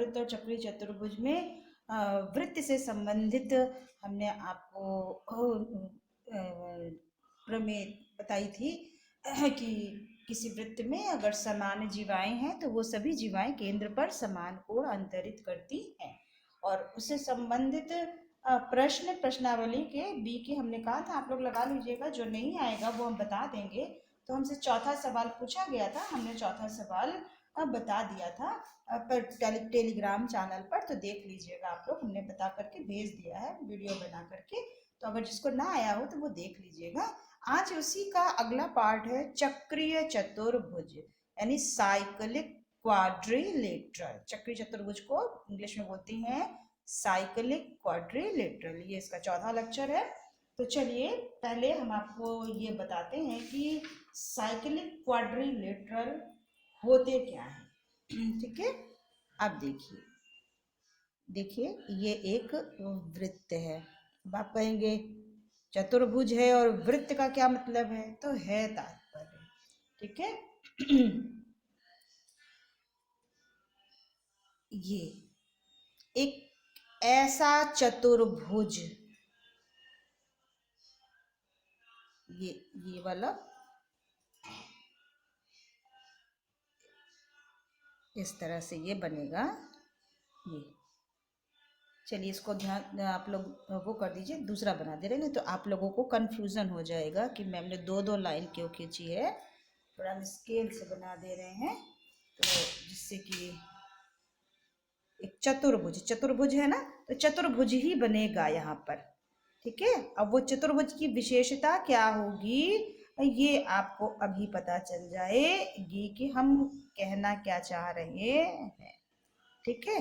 वृत्त और चक्रीय चतुर्भुज में वृत्त से संबंधित हमने आपको प्रमेय बताई थी कि किसी वृत्त में अगर समान जीवाएं हैं तो वो सभी जीवाएं केंद्र पर समान कोण अंतरित करती हैं। और उससे संबंधित प्रश्न प्रश्नावली के बी के हमने कहा था, आप लोग लगा लीजिएगा, जो नहीं आएगा वो हम बता देंगे। तो हमसे चौथा सवाल पूछा गया था, हमने चौथा सवाल बता दिया था पर टेलीग्राम चैनल पर, तो देख लीजिएगा आप लोग, हमने बता करके भेज दिया है वीडियो बना करके, तो अगर जिसको ना आया हो तो वो देख लीजिएगा। आज उसी का अगला पार्ट है चक्रीय चतुर्भुज, यानी साइक्लिक क्वाड्रिलेटरल। चक्रीय चतुर्भुज को इंग्लिश में बोलते हैं साइक्लिक क्वाड्रिलेटरल। ये इसका चौथा लेक्चर है। तो चलिए पहले हम आपको ये बताते हैं कि साइक्लिक क्वाड्रिलेटरल होते क्या हैं। ठीक है, अब देखिए ये एक वृत्त है। अब आप कहेंगे चतुर्भुज है और वृत्त का क्या मतलब है, तो है तात्पर्य। ठीक है, ये एक ऐसा चतुर्भुज, ये वाला इस तरह से ये बनेगा। ये चलिए इसको ध्यान आप लोग वो कर दीजिए, दूसरा बना दे रहे हैं, तो आप लोगों को कंफ्यूजन हो जाएगा कि मैम ने दो दो लाइन क्यों खींची है। थोड़ा हम स्केल से बना दे रहे हैं, तो जिससे कि एक चतुर्भुज है ना, तो चतुर्भुज ही बनेगा यहाँ पर। ठीक है, अब वो चतुर्भुज की विशेषता क्या होगी ये आपको अभी पता चल जाएगी कि हम कहना क्या चाह रहे हैं। ठीक है,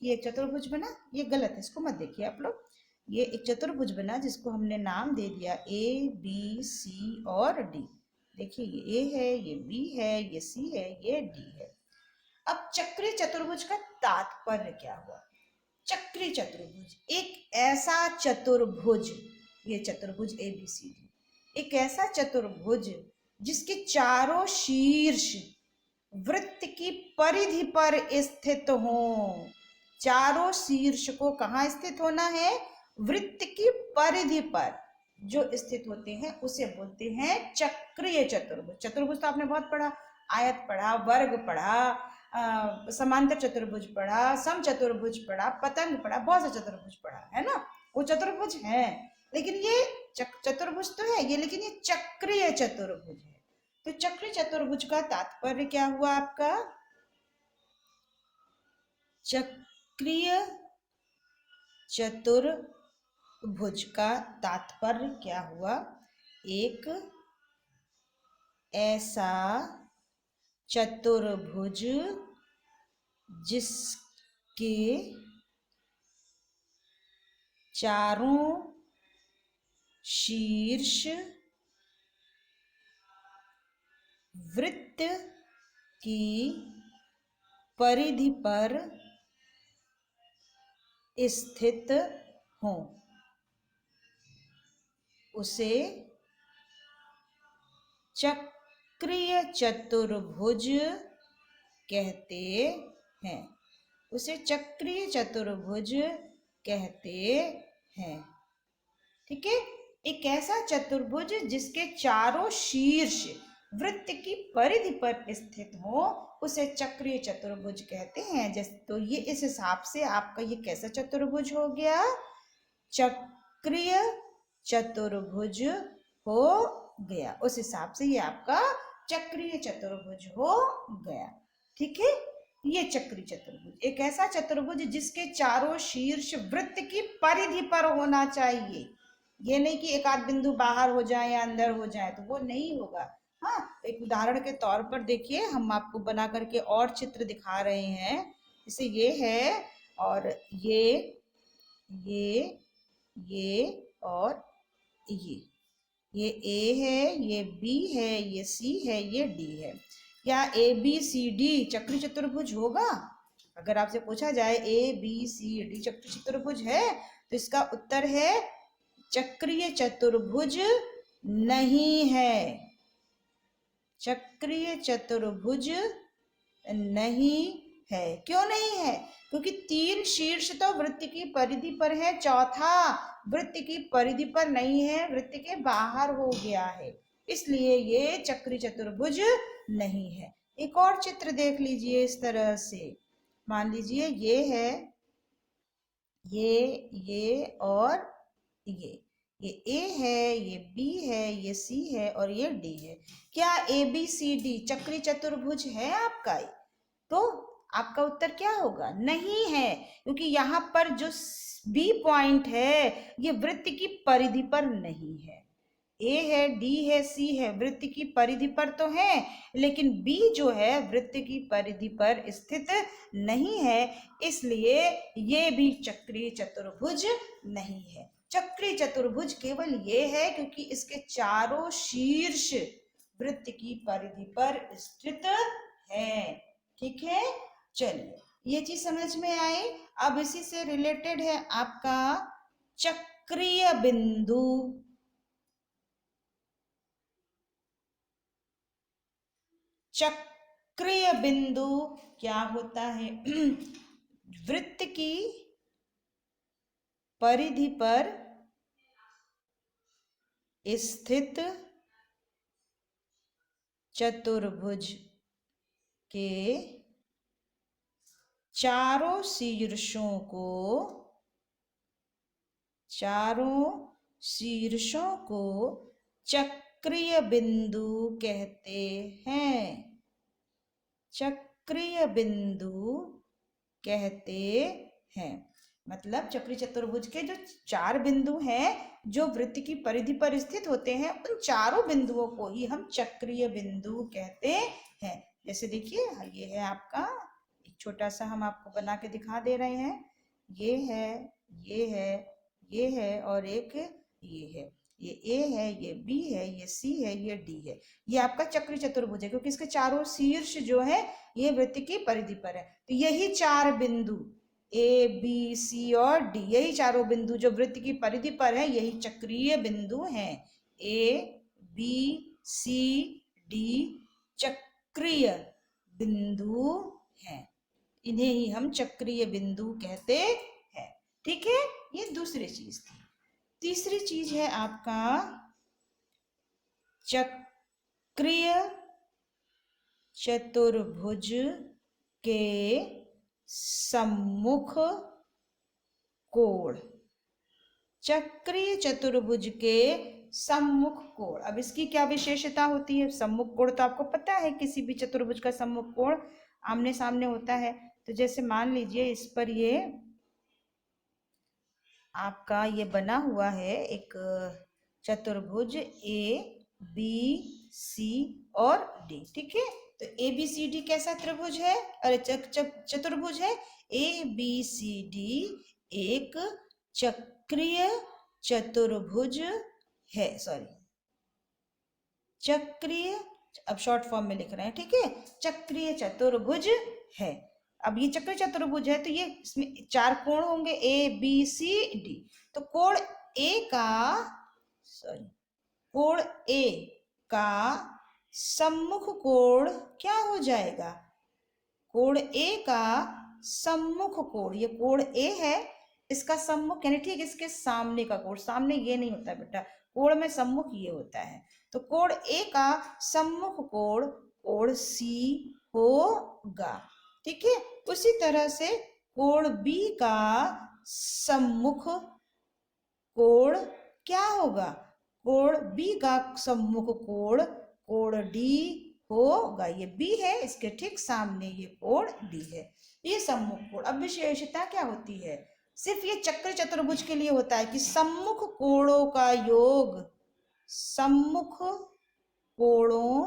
ये एक चतुर्भुज बना, ये गलत है, इसको मत देखिए आप लोग। ये एक चतुर्भुज बना जिसको हमने नाम दे दिया ए बी सी और डी। देखिए ये ए है, ये बी है, ये सी है, ये डी है। अब चक्रीय चतुर्भुज का तात्पर्य क्या हुआ? चक्रीय चतुर्भुज एक ऐसा चतुर्भुज, ये चतुर्भुज ए बी सी डी, एक ऐसा चतुर्भुज जिसके चारों शीर्ष वृत्त की परिधि पर स्थित हो। चारों शीर्ष को कहाँ स्थित होना है? वृत्त की परिधि पर जो स्थित होते हैं उसे बोलते हैं चक्रीय चतुर्भुज। चतुर्भुज तो आपने बहुत पढ़ा, आयत पढ़ा, वर्ग पढ़ा, समांतर चतुर्भुज पढ़ा, सम चतुर्भुज पढ़ा, पतंग पढ़ा, बहुत से चतुर्भुज पढ़ा है ना, वो चतुर्भुज है। लेकिन ये चतुर्भुज तो है ये, लेकिन ये चक्रीय चतुर्भुज है। तो चक्रीय चतुर्भुज का तात्पर्य क्या हुआ आपका? चक्रीय चतुर्भुज का तात्पर्य क्या हुआ? एक ऐसा चतुर्भुज जिसके चारों शीर्ष वृत्त की परिधि पर स्थित हो, उसे चक्रीय चतुर्भुज कहते हैं। उसे चक्रीय चतुर्भुज कहते हैं। ठीक है, एक ऐसा चतुर्भुज जिसके चारों शीर्ष वृत्त की परिधि पर स्थित हो उसे चक्रीय चतुर्भुज कहते हैं। जैसे तो ये इस हिसाब से आपका ये कैसा चतुर्भुज हो गया? चक्रीय चतुर्भुज हो गया। उस हिसाब से ये आपका चक्रीय चतुर्भुज हो गया। ठीक है, ये चक्रीय चतुर्भुज एक ऐसा चतुर्भुज जिसके चारों शीर्ष वृत्त की परिधि पर होना चाहिए। ये नहीं कि एक आध बिंदु बाहर हो जाए या अंदर हो जाए, तो वो नहीं होगा। हाँ, एक उदाहरण के तौर पर देखिए, हम आपको बना करके और चित्र दिखा रहे हैं। जैसे ये है और ये और ये ए है, ये बी है, ये सी है, ये डी है। क्या ए बी सी डी चक्रीय चतुर्भुज होगा? अगर आपसे पूछा जाए ए बी सी डी चक्रीय चतुर्भुज है, तो इसका उत्तर है चक्रीय चतुर्भुज नहीं है। चक्रीय चतुर्भुज नहीं है। क्यों नहीं है? क्योंकि 3 शीर्ष तो वृत्त की परिधि पर है, चौथा वृत्त की परिधि पर नहीं है, वृत्त के बाहर हो गया है, इसलिए ये चक्री चतुर्भुज नहीं है। एक और चित्र देख लीजिए इस तरह से, मान लीजिए ये है, ये और ये ए है, ये बी है, ये सी है और ये डी है। क्या ए बी सी डी चक्री चतुर्भुज है आपका? तो आपका उत्तर क्या होगा? नहीं है, क्योंकि यहाँ पर जो बी पॉइंट है ये वृत्त की परिधि पर नहीं है। ए है, डी है, सी है, वृत्त की परिधि पर तो है, लेकिन बी जो है वृत्त की परिधि पर स्थित नहीं है, इसलिए ये भी चक्रीय चतुर्भुज नहीं है। चक्रीय चतुर्भुज केवल ये है क्योंकि इसके चारों शीर्ष वृत्त की परिधि पर स्थित है। ठीक है, चलिए ये चीज समझ में आई। अब इसी से रिलेटेड है आपका चक्रीय बिंदु। चक्रीय बिंदु क्या होता है? वृत्त की परिधि पर स्थित चतुर्भुज के चारों शीर्षों को चक्रीय बिंदु कहते हैं। चक्रीय बिंदु कहते हैं। मतलब चक्रीय चतुर्भुज के जो 4 बिंदु हैं जो वृत्त की परिधि पर स्थित होते हैं, उन चारों बिंदुओं को ही हम चक्रीय बिंदु कहते हैं। जैसे देखिए ये है आपका, एक छोटा सा हम आपको बना के दिखा दे रहे हैं, ये है, ये है, ये है और एक ये है, ये ए है, ये बी है, ये सी है, ये डी है। ये आपका चक्रीय चतुर्भुज है क्योंकि इसके चारों शीर्ष जो है ये वृत्त की परिधि पर है। तो यही 4 बिंदु ए बी सी और डी, यही चारों बिंदु जो वृत्त की परिधि पर है, यही चक्रीय बिंदु हैं। ए बी सी डी चक्रीय बिंदु हैं, इन्हें ही हम चक्रीय बिंदु कहते हैं। ठीक है, ये दूसरी चीज थी। तीसरी चीज है आपका चक्रीय चतुर्भुज के सम्मुख कोण। चक्रीय चतुर्भुज के सम्मुख कोण, अब इसकी क्या विशेषता होती है? सम्मुख कोण तो आपको पता है, किसी भी चतुर्भुज का सम्मुख कोण आमने सामने होता है। तो जैसे मान लीजिए इस पर ये आपका ये बना हुआ है एक चतुर्भुज ए बी सी और डी। ठीक है, तो ए बी सी डी कैसा त्रिभुज है? अरे चतुर्भुज है। ए बी सी डी एक चक्रीय चतुर्भुज है, सॉरी चक्रीय, अब शॉर्ट फॉर्म में लिख रहे हैं। ठीक है, चक्रीय चतुर्भुज है। अब ये चक्रीय चतुर्भुज है तो ये इसमें 4 कोण होंगे, ए बी सी डी। तो कोण ए का सम्मुख कोण क्या हो जाएगा? कोण ए का सम्मुख कोण, ये कोण ए है, इसका सम्मुख यानी ठीक इसके सामने का कोण, सामने ये नहीं होता बेटा, कोण में सम्मुख ये होता है। तो कोण ए का सम्मुख कोण कोण सी होगा। ठीक है, उसी तरह से कोण बी का सम्मुख कोण क्या होगा? कोण बी का सम्मुख कोण कोण डी होगा। ये बी है, इसके ठीक सामने ये कोण डी है, ये सम्मुख कोण। अब विशेषता क्या होती है? सिर्फ ये चक्र चतुर्भुज के लिए होता है कि सम्मुख कोणों का योग, सम्मुख कोणों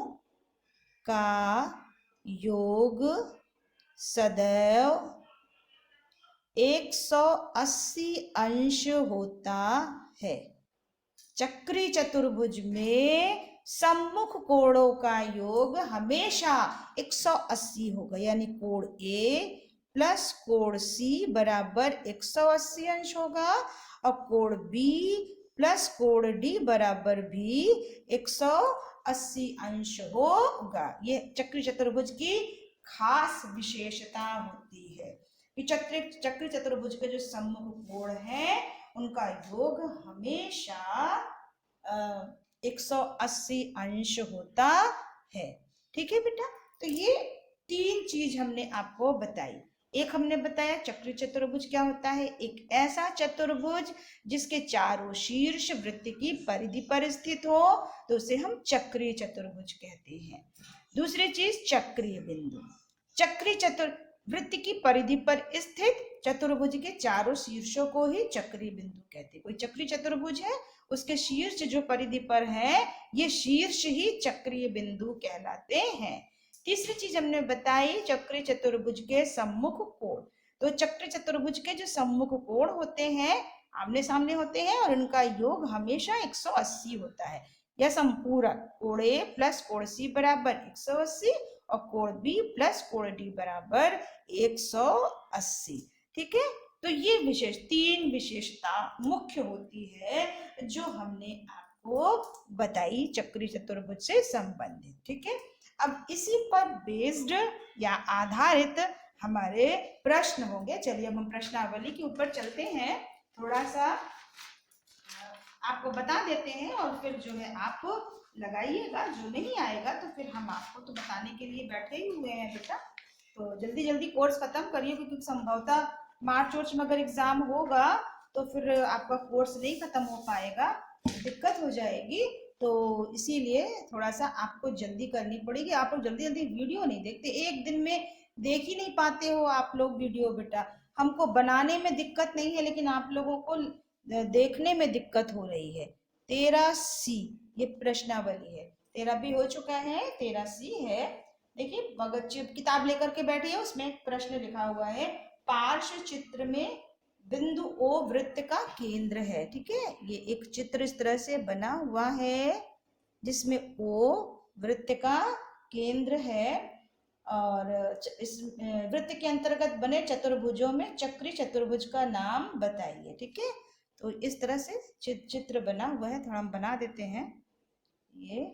का योग सदैव 180 अंश होता है। चक्री चतुर्भुज में सम्मुख कोणों का योग हमेशा 180 होगा, यानी कोण ए प्लस कोण सी बराबर 180 अंश होगा और कोण बी प्लस कोण डी बराबर भी 180 अंश होगा। ये चक्री चतुर्भुज की खास विशेषता होती है कि चक्री चतुर्भुज के जो सम्मुख कोण है उनका योग हमेशा 180 अंश होता है। ठीक है बेटा, तो ये 3 चीज हमने आपको बताई। एक हमने बताया चक्री चतुर्भुज क्या होता है, एक ऐसा चतुर्भुज जिसके चारों शीर्ष वृत्त की परिधि पर स्थित हो तो उसे हम चक्रीय चतुर्भुज कहते हैं। दूसरी चीज चक्रीय बिंदु, चक्री वृत्त की परिधि पर स्थित चतुर्भुज के चारों शीर्षों को ही चक्रीय बिंदु कहते हैं। कोई चक्री चतुर्भुज है, उसके शीर्ष जो परिधि पर है ये शीर्ष ही चक्रीय बिंदु कहलाते हैं। तीसरी चीज हमने बताई चक्री चतुर्भुज के सम्मुख कोण। तो चक्री चतुर्भुज के जो सम्मुख कोण होते हैं आमने सामने होते हैं और उनका योग हमेशा 180 होता है। यह संपूरक कोण ए प्लस कोण सी बराबर 180 और कोण बी प्लस कोण डी बराबर 180। ठीक है, तो ये 3 विशेषता मुख्य होती है जो हमने आपको बताई चक्री चतुर्भुज से संबंधित। ठीक है, अब इसी पर बेस्ड या आधारित हमारे प्रश्न होंगे। चलिए अब हम प्रश्नावली के ऊपर चलते हैं, थोड़ा सा आपको बता देते हैं और फिर जो है आप लगाइएगा, जो नहीं आएगा तो फिर हम आपको तो बताने के लिए बैठे ही हुए हैं बेटा। तो जल्दी जल्दी कोर्स खत्म करिए क्योंकि संभवतः मार्च में अगर एग्जाम होगा तो फिर आपका कोर्स नहीं खत्म हो पाएगा, दिक्कत हो जाएगी। तो इसीलिए थोड़ा सा आपको जल्दी करनी पड़ेगी। आप लोग जल्दी जल्दी वीडियो नहीं देखते, एक दिन में देख ही नहीं पाते हो आप लोग वीडियो बेटा। हमको बनाने में दिक्कत नहीं है लेकिन आप लोगों को देखने में दिक्कत हो रही है। 13C ये प्रश्नावली है, 13 भी हो चुका है, 13C है। देखिए मगज किताब लेकर के बैठिए, उसमें एक प्रश्न लिखा हुआ है पार्श्व चित्र में बिंदु O वृत्त का केंद्र है। ठीक है, ये एक चित्र इस तरह से बना हुआ है जिसमें O वृत्त का केंद्र है और इस वृत्त के अंतर्गत बने चतुर्भुजों में चक्री चतुर्भुज का नाम बताइए। ठीक है, तो इस तरह से चित्र बना हुआ है, थोड़ा हम बना देते हैं। ये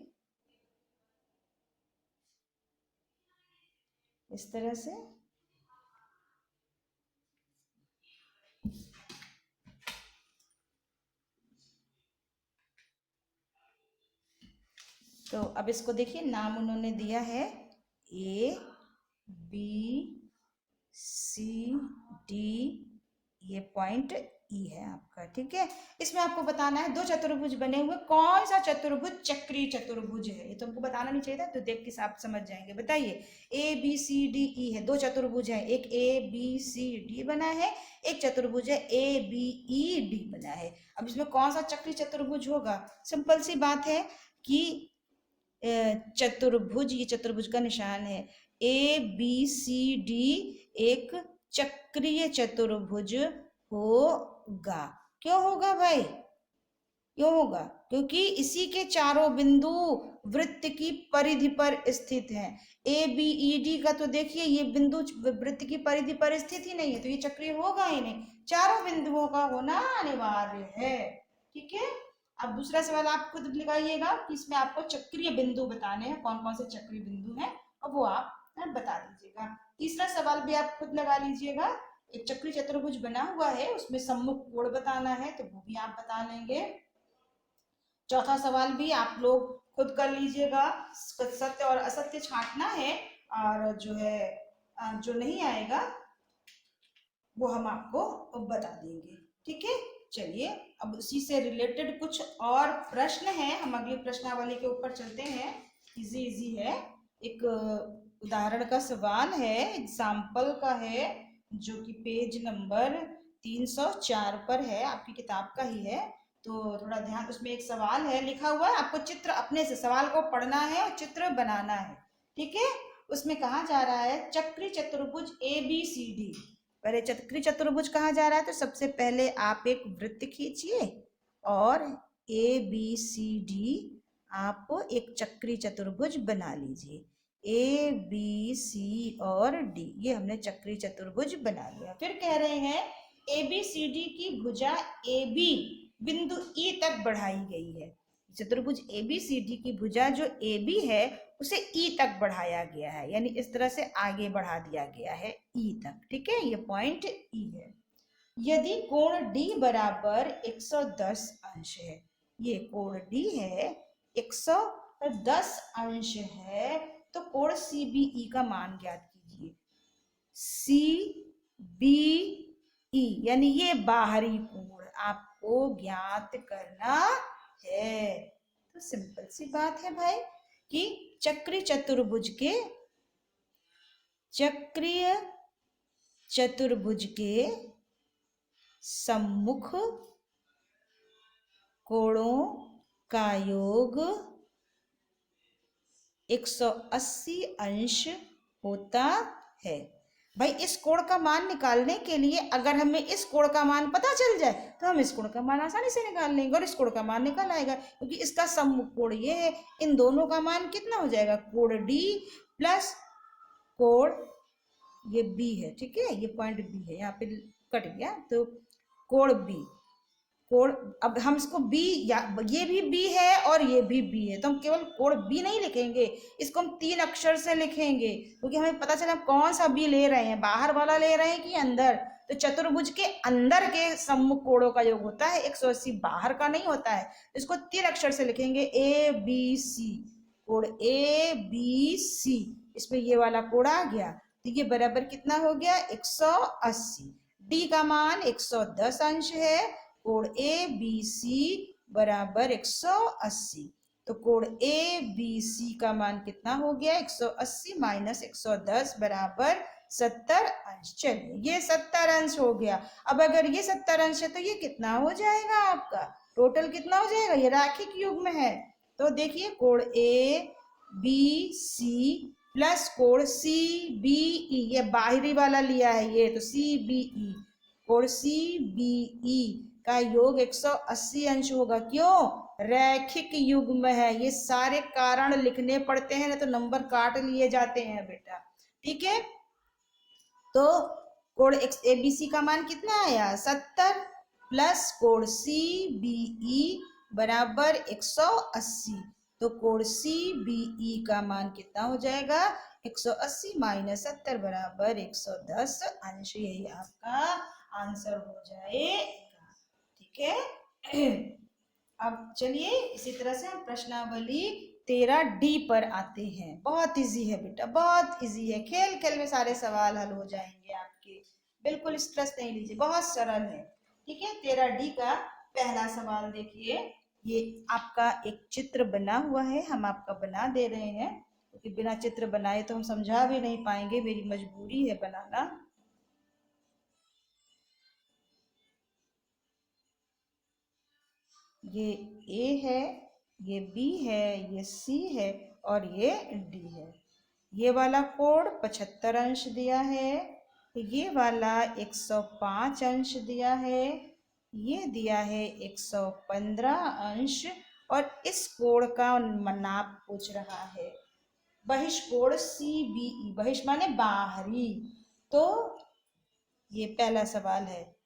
इस तरह से तो अब इसको देखिए नाम उन्होंने दिया है A B C D, ये पॉइंट E है आपका। ठीक है, इसमें आपको बताना है 2 चतुर्भुज बने हुए, कौन सा चतुर्भुज चक्रीय चतुर्भुज है। ये तो हमको बताना नहीं चाहिए था, तो देख के आप समझ जाएंगे। बताइए A B C D E है, 2 चतुर्भुज है, एक A B C D बना है, एक चतुर्भुज है A B E D बना है। अब इसमें कौन सा चक्रीय चतुर्भुज होगा, सिंपल सी बात है कि चतुर्भुज, ये चतुर्भुज का निशान है, A B C D एक चक्रीय चतुर्भुज होगा। क्यों होगा भाई, क्यों होगा, क्योंकि इसी के चारों बिंदु वृत्त की परिधि पर स्थित हैं। A B E D का तो देखिए ये बिंदु वृत्त की परिधि पर स्थित ही नहीं है, तो ये चक्रीय होगा ही नहीं, चारों बिंदुओं का होना अनिवार्य है। ठीक है, अब दूसरा सवाल आप खुद लगाइएगा कि इसमें आपको चक्रीय बिंदु बताने हैं, कौन कौन से चक्रीय बिंदु हैं और वो आप बता दीजिएगा। तीसरा सवाल भी आप खुद लगा लीजिएगा, एक चक्रीय चतुर्भुज बना हुआ है उसमें सम्मुख कोण बताना है तो वो भी आप बता लेंगे। चौथा सवाल भी आप लोग खुद कर लीजिएगा, सत्य और असत्य छांटना है और जो है जो नहीं आएगा वो हम आपको बता देंगे। ठीक है, चलिए अब उसी से रिलेटेड कुछ और प्रश्न हैं, हम अगली प्रश्नावली के ऊपर चलते हैं। इजी इजी है, एक उदाहरण का सवाल है, एग्जाम्पल का है जो कि पेज नंबर 304 पर है, आपकी किताब का ही है। तो थोड़ा ध्यान, उसमें एक सवाल है लिखा हुआ है, आपको चित्र अपने से सवाल को पढ़ना है और चित्र बनाना है। ठीक है, उसमें कहा जा रहा है चक्री चतुर्भुज ABCD। पहले चक्री चतुर्भुज कहा जा रहा है तो सबसे पहले आप एक वृत्त खींचिए और ABCD आप एक चक्री चतुर्भुज बना लीजिए। ABC और D ये हमने चक्री चतुर्भुज बना लिया। फिर कह रहे हैं ABCD की भुजा AB बिंदु E तक बढ़ाई गई है। चतुर्भुज ABCD की भुजा जो AB है उसे E तक बढ़ाया गया है, यानी इस तरह से आगे बढ़ा दिया गया है E तक। ठीक है, ये पॉइंट E है। यदि कोण D बराबर 110 अंश है, ये कोण D है 110 अंश है, तो कोण CBE का मान ज्ञात कीजिए। CBE यानी ये बाहरी कोण आपको ज्ञात करना है। तो सिंपल सी बात है भाई कि चक्रीय चतुर्भुज के सम्मुख कोणों का योग 180 अंश होता है। भाई इस कोण का मान निकालने के लिए अगर हमें इस कोण का मान पता चल जाए तो हम इस कोण का मान आसानी से निकाल लेंगे और इस कोण का मान निकल आएगा, क्योंकि इसका सम्मुख कोण ये है। इन दोनों का मान कितना हो जाएगा, कोण D प्लस कोण ये B है। ठीक है, ये पॉइंट B है, यहाँ पे कट गया, तो कोण B, कोण, अब हम इसको B, या ये भी B है और ये भी B है, तो हम केवल कोण B नहीं लिखेंगे, इसको हम 3 अक्षर से लिखेंगे, क्योंकि हमें पता चला कौन सा B ले रहे हैं, बाहर वाला ले रहे हैं कि अंदर। तो चतुर्भुज के अंदर के सम्मुख कोणों का योग होता है 180, बाहर का नहीं होता है। इसको 3 अक्षर से लिखेंगे ABC, कोण ABC, इसमें ये वाला कोण आ गया, तो ये बराबर कितना हो गया 180। D का मान 110 अंश है, कोण ABC बराबर 180, तो कोण ABC का मान कितना हो गया 180 माइनस 110 बराबर 70 अंश। चलिए ये 70 अंश हो गया। अब अगर ये 70 अंश है तो ये कितना हो जाएगा, आपका टोटल कितना हो जाएगा, ये रैखिक युग्म है। तो देखिए कोण ABC प्लस कोण CBE, ये बाहरी वाला लिया है ये, तो CBE, कोण CBE का योग 180 अंश होगा। क्यों, रैखिक युग्म है। ये सारे कारण लिखने पड़ते हैं, ना तो नंबर काट लिए जाते हैं बेटा। ठीक है, तो कोण ABC का मान कितना आया 70 प्लस कोण CBE बराबर 180, तो कोण CBE का मान कितना हो जाएगा 180 माइनस 70 बराबर 110 अंश। यही आपका आंसर हो जाएगा। ठीक है, अब चलिए इसी तरह से हम प्रश्नावली 13D पर आते हैं। बहुत इजी है बेटा, बहुत इजी है, खेल खेल में सारे सवाल हल हो जाएंगे आपके, बिल्कुल स्ट्रेस नहीं लीजिए, बहुत सरल है। ठीक है, 13D का पहला सवाल देखिए। ये आपका एक चित्र बना हुआ है, हम आपका बना दे रहे हैं, क्योंकि बिना चित्र बनाए तो हम समझा भी नहीं पाएंगे, मेरी मजबूरी है बनाना। ये A है, ये B है, ये C है और ये D है। ये वाला कोण 75 अंश दिया है, ये वाला 105 अंश दिया है, ये दिया है 115 अंश, और इस कोण का नाप पूछ रहा है। बहिष्कोण CBE, बहिष माने बाहरी, तो ये पहला सवाल है,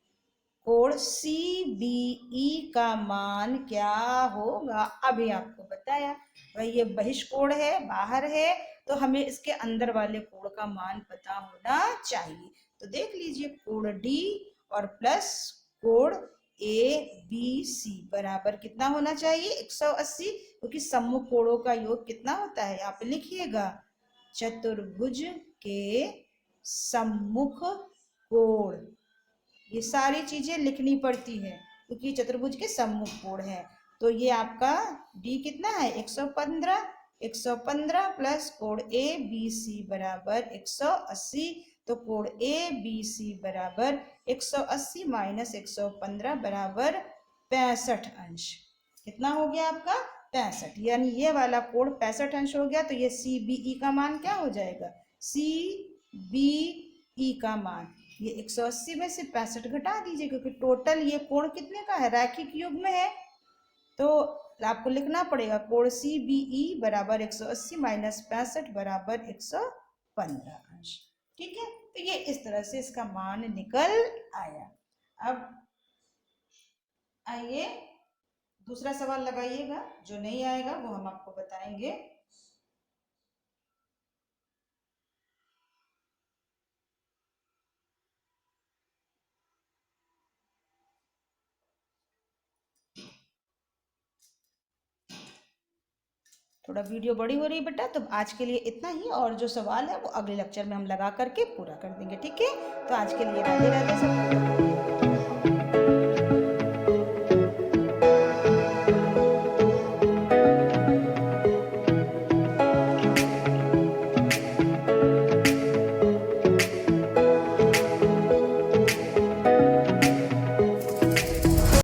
कोण CBE का मान क्या होगा। अभी आपको बताया भाई ये बहिष्कोण है, बाहर है, तो हमें इसके अंदर वाले कोण का मान पता होना चाहिए। तो देख लीजिए कोण D और प्लस कोण ABC बराबर कितना होना चाहिए 180, क्योंकि सम्मुख कोणों का योग कितना होता है, आप लिखिएगा चतुर्भुज के सम्मुख कोण, ये सारी चीजें लिखनी पड़ती है क्योंकि चतुर्भुज के सम्मुख कोण है। तो ये आपका D कितना है 115, 115 प्लस कोण ABC बराबर 180, तो कोण ABC बराबर 180 माइनस 115 बराबर 65 अंश। कितना हो गया आपका 65, यानी ये वाला कोण 65 अंश हो गया। तो ये CBE का मान क्या हो जाएगा, CBE का मान ये 180 में से 65 घटा दीजिए, क्योंकि टोटल ये कोण कितने का है, रैखिक युग्म है, तो आपको लिखना पड़ेगा कोण CBE बराबर 180 माइनस 65 बराबर 115 अंश। ठीक है, तो ये इस तरह से इसका मान निकल आया। अब आइए दूसरा सवाल लगाइएगा, जो नहीं आएगा वो हम आपको बताएंगे। थोड़ा वीडियो बड़ी हो रही है बेटा, तो आज के लिए इतना ही, और जो सवाल है वो अगले लेक्चर में हम लगा करके पूरा कर देंगे, ठीक है। तो आज के लिए राधे राधे सबको।